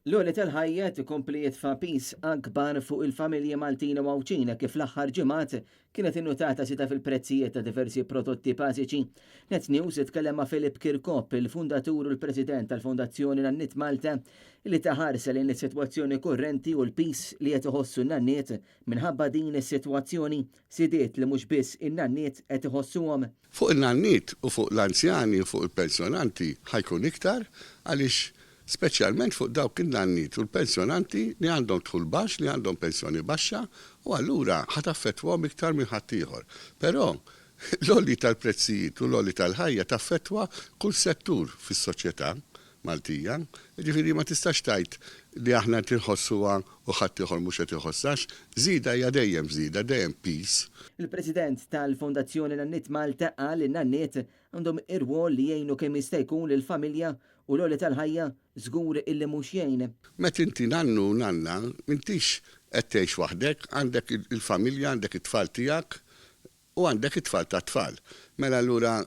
L-għoli tal-ħajja tikompli jitfa' pis akbar fuq il-familji Maltina u Mawċina kif l-aħħar ġimgħat kienet innutata sita fil-prezzijiet ta' diversi prodotti bażiċi. Net News itkellem ma' Filip Kirkop, il-fundatur u l-president tal-Fondazzjoni Nannit Malta, li taħarsa lejn is-sitwazzjoni kurrenti u l-pis li qed iħossu n-nanniet minħabba din is-sitwazzjoni sidiet li mhux biss in-nanniet qed iħossuhom. Fuq il-nanniet u fuq l-anzjani u fuq il-pensjonanti ħajkun iktar għaliex speċjalment fuq dawk in-nanniet u l-pensjonanti li għandhom dħul baxx, li għandhom pensjoni baxxa, u allura ħataffettwahom iktar minn ħadd ieħor. Però l-olli tal-prezzijiet u l-olli tal-ħajja taffettwa kull settur fis-soċjetà Maltija, ġifieri ma tistax tgħid li aħna tinħossuha u ħadd ieħor mhux qed iħossax, żieda hija dejjem żieda, dejjem peace. Il-President tal-Fondazzjoni Nannit Malta qal li n-nanniet għandhom irwol li jgħinu kemm jista' jkun lill-familja u l-għoli tal-ħajja żgur illi mhux jgħin. Meta inti nannu u nanna, m'intix qed tgħix waħdek, għandek il-familja, għandek it-tfal tiegħek u għandek it-tfal ta' tfal. Mela allura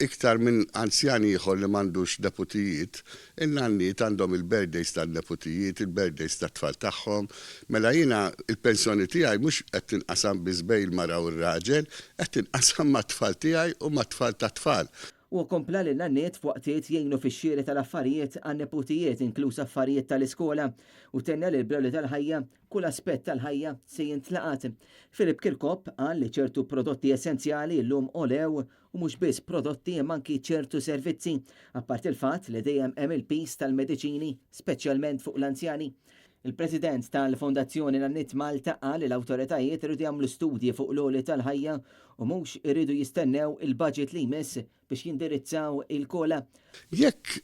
iktar minn anzjani ieħor li m'għandux deputijiet, in-nanniet għandhom il-birthdays tan-deputijiet, il-birthdays tat-tfal tagħhom. Mela jiena il-pensjoni tiegħi mhux qed tinqasam biss bejn il-mara u r-raġel, qed tinqasam mat-tfal tiegħi u mat-tfal tat-tfal. U kompla li n-nanniet f'waqtiet jgħinu fix-xiri tal-affarijiet għan-neputijiet inkluż affarijiet tal-iskola u tenna li l-bloli tal-ħajja kull aspett tal-ħajja se jintlaqat. Filip Kirkop qal li ċertu prodotti essenzjali llum olew u mhux biss prodotti imma anki ċertu servizzi, apparti il-fatt li dejjem hemm il-pis tal-mediċini, speċjalment fuq l-anzjani. Il-President tal-Fondazzjoni Nannit Malta qal li l-awtoritajiet iridu jagħmlu studji fuq l-għoli tal-ħajja u mhux iridu jistennew il-budget li jmiss biex jindirizzaw il-kola. Jekk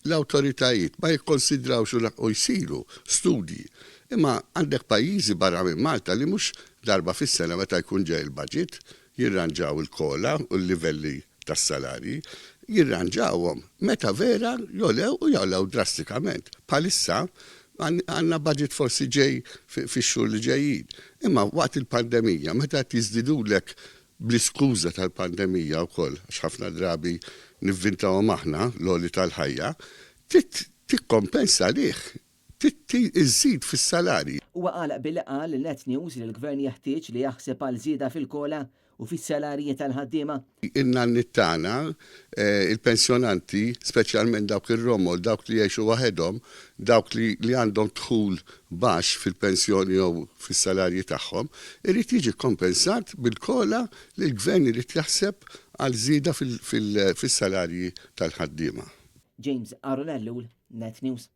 l-awtoritajiet ma jikkonsidrawx u jsiru studji, imma għandek pajjiżi barra minn Malta li mhux darba fis-sena meta jkun ġej il-budget jirranġaw il-kola u l-livelli tas-salarji, jirranġawhom meta vera jolew u jolew drastikament. Bħalissa għandna budget forsi ġej fix-xhur li ġejjin. Imma waqt il-pandemija meta tiżdidulek bl-iskuża tal-pandemija wkoll għax ħafna drabi nivvintawhom aħna l-għoli tal-ħajja, tikkompensa lih, iżżid fis-salarji. Huwa qalaq billi qal Net News li l-Gvern jeħtieġ li jaħseb għal żieda fil-kola u fis-salarji tal-ħaddiema. In-nannit tagħna, il-pensjonanti, speċjalment dawk ir-romol, dawk li jgħixu waħedhom, dawk li għandhom dħul baxx fil-pensjoni jew fis-salarji tagħhom, irid jiġi kompensat bil-kola li l-Gvern irid jaħseb għal żieda fis-salarji tal-ħaddiema. James Aronellu, Net News.